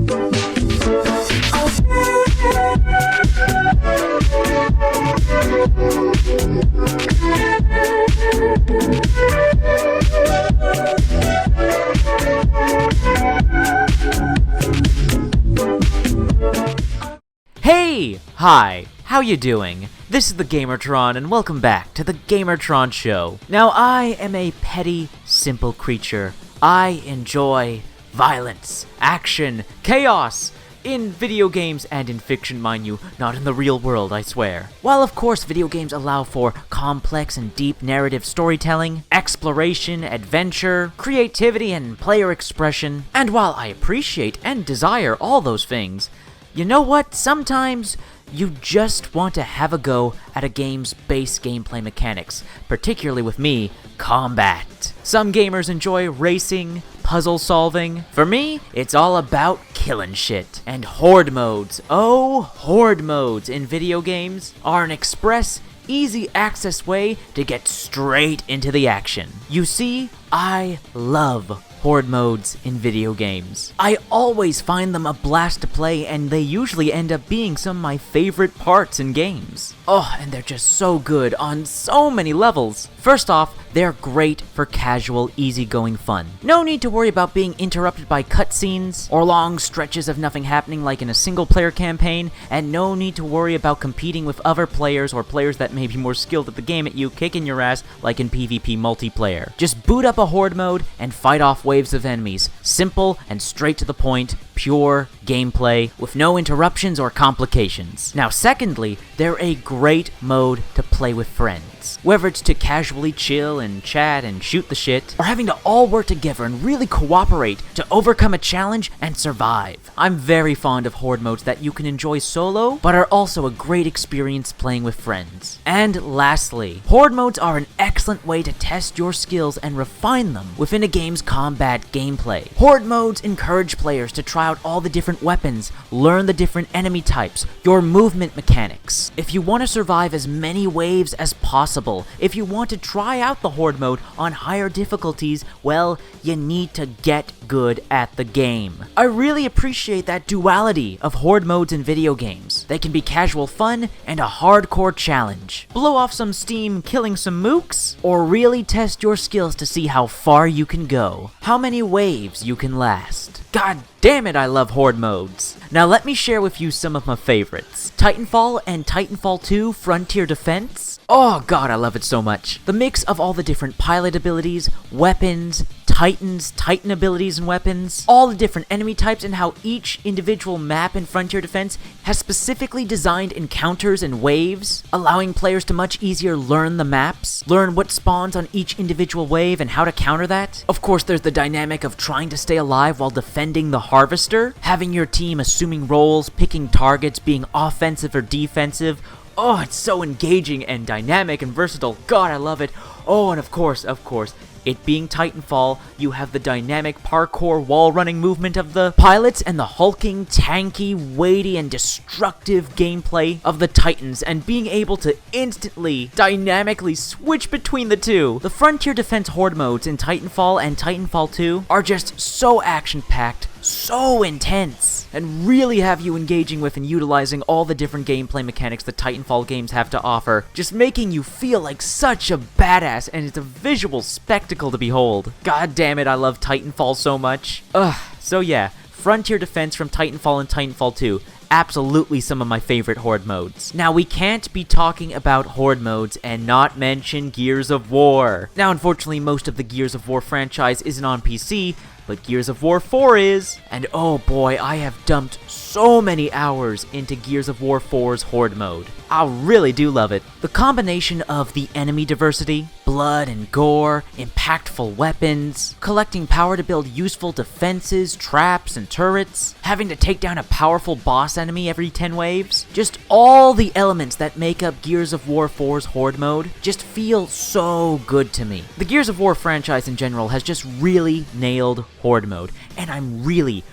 Hey! Hi! How you doing? This is the Gamertron, and welcome back to the Gamertron Show. Now, I am a petty, simple creature. I enjoy violence, action, chaos, in video games and in fiction, mind you, not in the real world, I swear. While of course video games allow for complex and deep narrative storytelling, exploration, adventure, creativity, and player expression, and while I appreciate and desire all those things, you know what? Sometimes you just want to have a go at a game's base gameplay mechanics, particularly with me, combat. Some gamers enjoy racing, puzzle solving. For me, it's all about killing shit. And horde modes, oh, horde modes in video games are an express, easy access way to get straight into the action. You see, I love horde modes in video games. I always find them a blast to play, and they usually end up being some of my favorite parts in games. Oh, and they're just so good on so many levels. First off, they're great for casual, easygoing fun. No need to worry about being interrupted by cutscenes or long stretches of nothing happening like in a single-player campaign, and no need to worry about competing with other players or players that may be more skilled at the game at you kicking your ass like in PvP multiplayer. Just boot up a horde mode and fight off waves of enemies. Simple and straight to the point, pure gameplay with no interruptions or complications. Now secondly, they're a great mode to play with friends. Whether it's to casually chill and chat and shoot the shit, or having to all work together and really cooperate to overcome a challenge and survive. I'm very fond of horde modes that you can enjoy solo, but are also a great experience playing with friends. And lastly, horde modes are an excellent way to test your skills and refine them within a game's combat gameplay. Horde modes encourage players to try out all the different weapons, learn the different enemy types, your movement mechanics. If you want to survive as many waves as possible, if you want to try out the horde mode on higher difficulties, well, you need to get good at the game. I really appreciate that duality of horde modes in video games. They can be casual fun and a hardcore challenge. Blow off some steam killing some mooks, or really test your skills to see how far you can go, how many waves you can last. God damn it, I love horde modes. Now let me share with you some of my favorites. Titanfall and Titanfall 2 Frontier Defense. Oh god, I love it so much. The mix of all the different pilot abilities, weapons, Titan abilities and weapons, all the different enemy types, and how each individual map in Frontier Defense has specifically designed encounters and waves, allowing players to much easier learn the maps, learn what spawns on each individual wave and how to counter that. Of course, there's the dynamic of trying to stay alive while defending the Harvester, having your team assuming roles, picking targets, being offensive or defensive. Oh, it's so engaging and dynamic and versatile. God, I love it. Oh, and of course, it being Titanfall, you have the dynamic parkour wall running movement of the pilots and the hulking, tanky, weighty, and destructive gameplay of the Titans, and being able to instantly, dynamically switch between the two. The Frontier Defense horde modes in Titanfall and Titanfall 2 are just so action-packed, so intense, and really have you engaging with and utilizing all the different gameplay mechanics the Titanfall games have to offer, just making you feel like such a badass, and it's a visual spectacle to behold. God damn it, I love Titanfall so much. So yeah, Frontier Defense from Titanfall and Titanfall 2. Absolutely some of my favorite horde modes. Now, we can't be talking about horde modes and not mention Gears of War. Now, unfortunately, most of the Gears of War franchise isn't on PC, but Gears of War 4 is. And oh boy, I have dumped so many hours into Gears of War 4's horde mode. I really do love it. The combination of the enemy diversity, blood and gore, impactful weapons, collecting power to build useful defenses, traps, and turrets, having to take down a powerful boss enemy every 10 waves, just all the elements that make up Gears of War 4's horde mode just feel so good to me. The Gears of War franchise in general has just really nailed Horde mode, and I'm really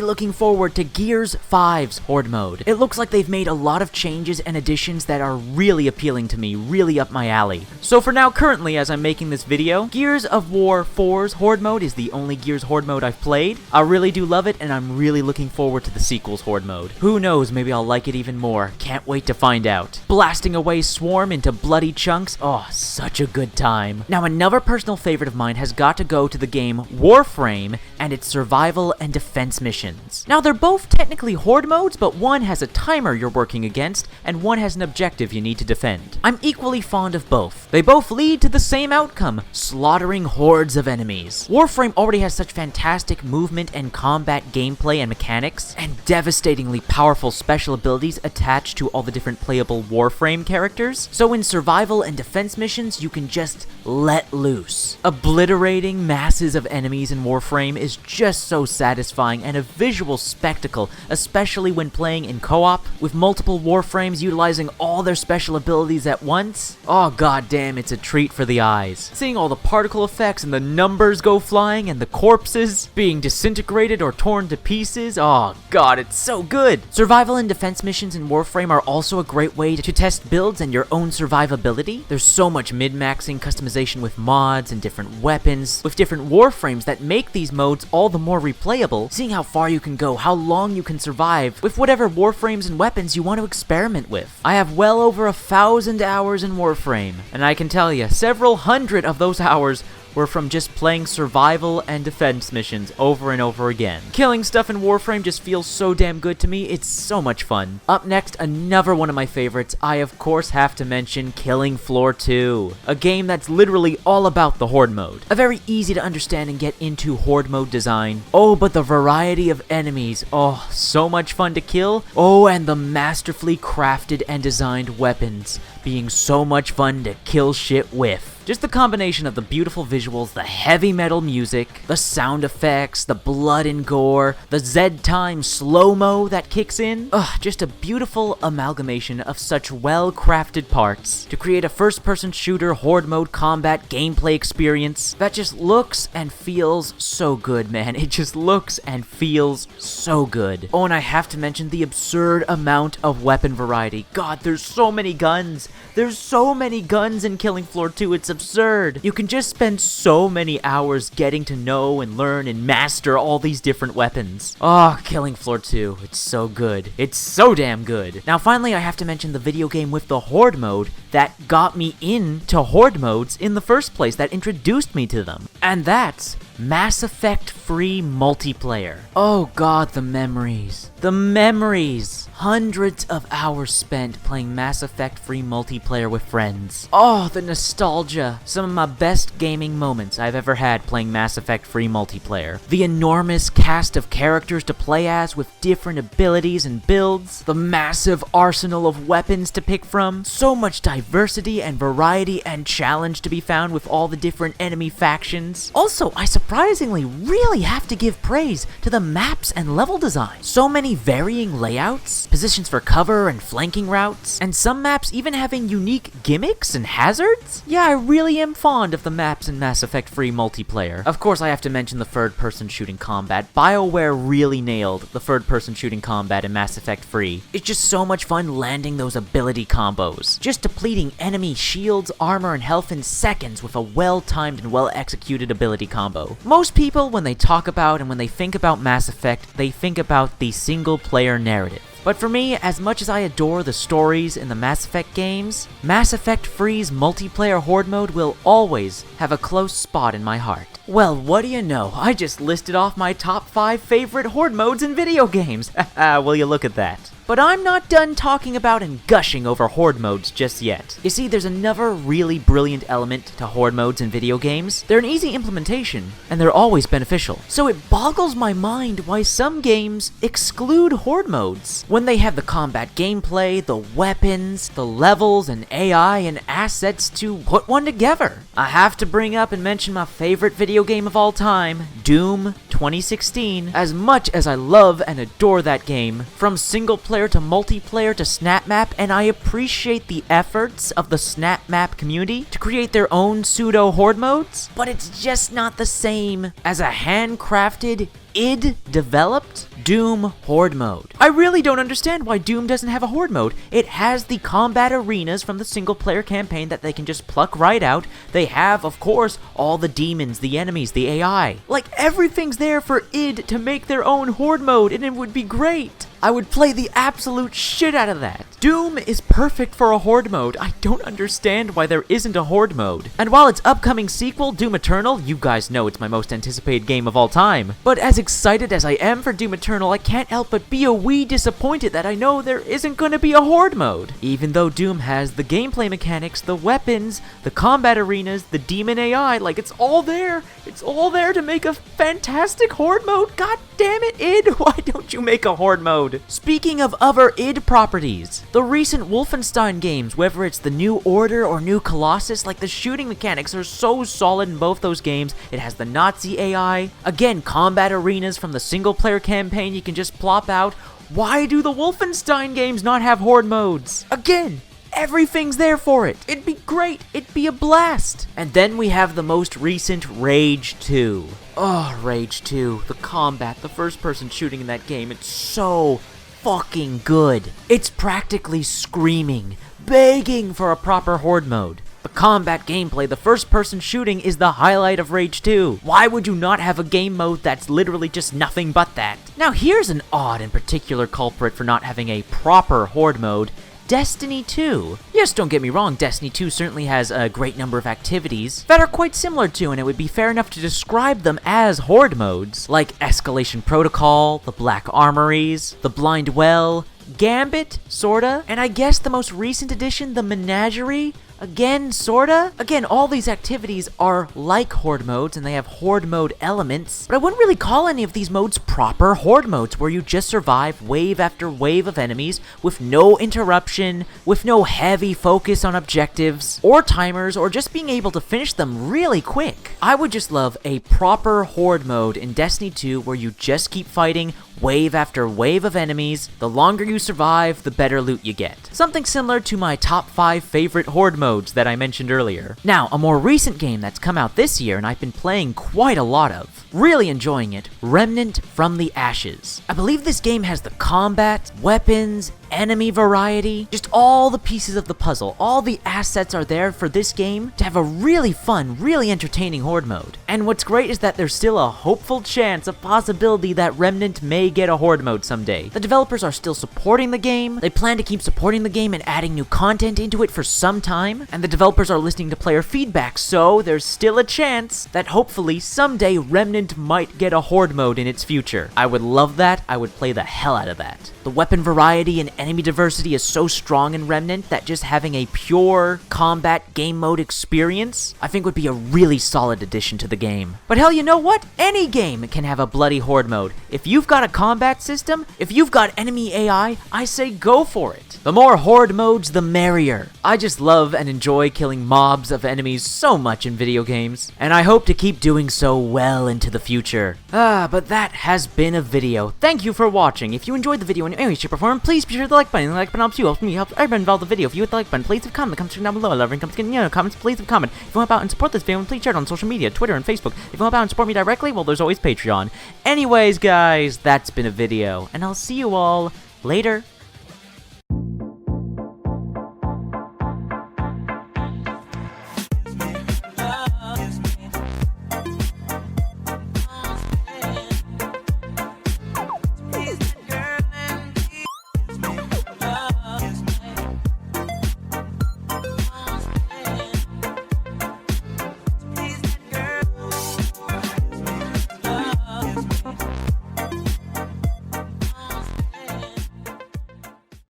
looking forward to Gears 5's Horde mode. It looks like they've made a lot of changes and additions that are really appealing to me, really up my alley. So for now, currently, as I'm making this video, Gears of War 4's Horde mode is the only Gears Horde mode I've played. I really do love it, and I'm really looking forward to the sequel's Horde mode. Who knows, maybe I'll like it even more. Can't wait to find out. Blasting away Swarm into bloody chunks, oh, such a good time. Now, another personal favorite of mine has got to go to the game Warframe and its survival and defense missions. Now, they're both technically Horde modes, but one has a timer you're working against, and one has an objective you need to defend. I'm equally fond of both. They both lead to the same outcome, slaughtering hordes of enemies. Warframe already has such fantastic movement and combat gameplay and mechanics, and devastatingly powerful special abilities attached to all the different playable Warframe characters, so in survival and defense missions, you can just let loose. Obliterating masses of enemies in Warframe is just so satisfying and a visual spectacle, especially when playing in co-op, with multiple Warframes utilizing all their special abilities at once. Oh goddamn, it's a treat for the eyes. Seeing all the particle effects and the numbers go flying and the corpses being disintegrated or torn to pieces, oh god, it's so good! Survival and defense missions in Warframe are also a great way to test builds and your own survivability. There's so much min-maxing, customization with mods and different weapons, with different Warframes that make these modes all the more replayable, seeing how far you can go, how long you can survive, with whatever Warframes and weapons you want to experiment with. I have well over 1,000 hours in Warframe, and I can tell you, several hundred of those hours were from just playing survival and defense missions over and over again. Killing stuff in Warframe just feels so damn good to me, it's so much fun. Up next, another one of my favorites, I of course have to mention Killing Floor 2, a game that's literally all about the Horde mode. A very easy to understand and get into Horde mode design. Oh, but the variety of enemies, oh, so much fun to kill. Oh, and the masterfully crafted and designed weapons being so much fun to kill shit with. Just the combination of the beautiful visuals, the heavy metal music, the sound effects, the blood and gore, the Z-time slow-mo that kicks in. Ugh, just a beautiful amalgamation of such well-crafted parts to create a first-person shooter Horde mode combat gameplay experience that just looks and feels so good, man. It just looks and feels so good. Oh, and I have to mention the absurd amount of weapon variety. God, there's so many guns. There's so many guns in Killing Floor 2, it's absurd. You can just spend so many hours getting to know and learn and master all these different weapons. Oh, Killing Floor 2, it's so good. It's so damn good. Now finally, I have to mention the video game with the Horde mode that got me into Horde modes in the first place, that introduced me to them. And that's Mass Effect free multiplayer. Oh god, the memories. The memories! Hundreds of hours spent playing Mass Effect free multiplayer with friends. Oh, the nostalgia. Some of my best gaming moments I've ever had playing Mass Effect free multiplayer. The enormous cast of characters to play as with different abilities and builds. The massive arsenal of weapons to pick from. So much diversity and variety and challenge to be found with all the different enemy factions. Also, I surprisingly really have to give praise to the maps and level design. So many varying layouts, positions for cover and flanking routes, and some maps even having unique gimmicks and hazards? Yeah, I really am fond of the maps in Mass Effect free multiplayer. Of course, I have to mention the third-person shooting combat. BioWare really nailed the third-person shooting combat in Mass Effect free. It's just so much fun landing those ability combos, just depleting enemy shields, armor, and health in seconds with a well-timed and well-executed ability combo. Most people, when they talk about and when they think about Mass Effect, they think about the single-player narrative. But for me, as much as I adore the stories in the Mass Effect games, Mass Effect Free's multiplayer Horde mode will always have a close spot in my heart. Well, what do you know? I just listed off my top 5 favorite Horde modes in video games. Will you look at that? But I'm not done talking about and gushing over Horde modes just yet. You see, there's another really brilliant element to Horde modes in video games. They're an easy implementation, and they're always beneficial. So it boggles my mind why some games exclude Horde modes, when they have the combat gameplay, the weapons, the levels, and AI and assets to put one together. I have to bring up and mention my favorite video game of all time, Doom 2016. As much as I love and adore that game, from single player to multiplayer to snap map, and I appreciate the efforts of the snap map community to create their own pseudo horde modes, but it's just not the same as a handcrafted id developed Doom Horde mode. I really don't understand why Doom doesn't have a Horde mode. It has the combat arenas from the single player campaign that they can just pluck right out. They have, of course, all the demons, the enemies, the AI. Like, everything's there for id to make their own Horde mode, and it would be great. I would play the absolute shit out of that. Doom is perfect for a Horde mode. I don't understand why there isn't a Horde mode. And while its upcoming sequel, Doom Eternal, you guys know it's my most anticipated game of all time. But as excited as I am for Doom Eternal, I can't help but be a wee disappointed that I know there isn't gonna be a Horde mode. Even though Doom has the gameplay mechanics, the weapons, the combat arenas, the demon AI, like, it's all there. It's all there to make a fantastic Horde mode. God damn it, id, why don't you make a Horde mode? Speaking of other id properties, the recent Wolfenstein games, whether it's the New Order or New Colossus, like, the shooting mechanics are so solid in both those games. It has the Nazi AI, again, combat arenas from the single player campaign you can just plop out. Why do the Wolfenstein games not have Horde modes? Again, everything's there for it. It'd be great. It'd be a blast. And then we have the most recent Rage 2. Oh, Rage 2. The combat, the first-person shooting in that game, it's so fucking good. It's practically screaming, begging for a proper Horde mode. The combat gameplay, the first-person shooting, is the highlight of Rage 2. Why would you not have a game mode that's literally just nothing but that? Now here's an odd and particular culprit for not having a proper Horde mode. Destiny 2. Yes, don't get me wrong, Destiny 2 certainly has a great number of activities that are quite similar to, and it would be fair enough to describe them as Horde modes, like Escalation Protocol, the Black Armories, the Blind Well, Gambit, sorta, and I guess the most recent addition, the Menagerie, again, sorta. Again, all these activities are like Horde modes, and they have Horde mode elements, but I wouldn't really call any of these modes proper Horde modes, where you just survive wave after wave of enemies with no interruption, with no heavy focus on objectives, or timers, or just being able to finish them really quick. I would just love a proper Horde mode in Destiny 2 where you just keep fighting wave after wave of enemies. The longer you survive, the better loot you get. Something similar to my top 5 favorite Horde modes that I mentioned earlier. Now, a more recent game that's come out this year and I've been playing quite a lot of, really enjoying it, Remnant from the Ashes. I believe this game has the combat, weapons, enemy variety, just all the pieces of the puzzle. All the assets are there for this game to have a really fun, really entertaining Horde mode. And what's great is that there's still a hopeful chance, a possibility that Remnant may get a Horde mode someday. The developers are still supporting the game, they plan to keep supporting the game and adding new content into it for some time, and the developers are listening to player feedback, so there's still a chance that hopefully someday Remnant might get a Horde mode in its future. I would love that, I would play the hell out of that. The weapon variety and enemy diversity is so strong in Remnant that just having a pure combat game mode experience, I think would be a really solid addition to the game. But hell, you know what? Any game can have a bloody Horde mode. If you've got a combat system, if you've got enemy AI, I say go for it. The more Horde modes, the merrier. I just love and enjoy killing mobs of enemies so much in video games, and I hope to keep doing so well into the future. But that has been a video. Thank you for watching. If you enjoyed the video in any way, shape, or form, please be sure to the like button. The like button helps you, helps me, helps everyone involved in the video. If you hit the like button, please leave a comment. Comment down below. I love comments, please leave a comment. If you want to out and support this video, please share it on social media, Twitter and Facebook. If you want to out and support me directly, well, there's always Patreon. Anyways, guys, that's been a video, and I'll see you all later.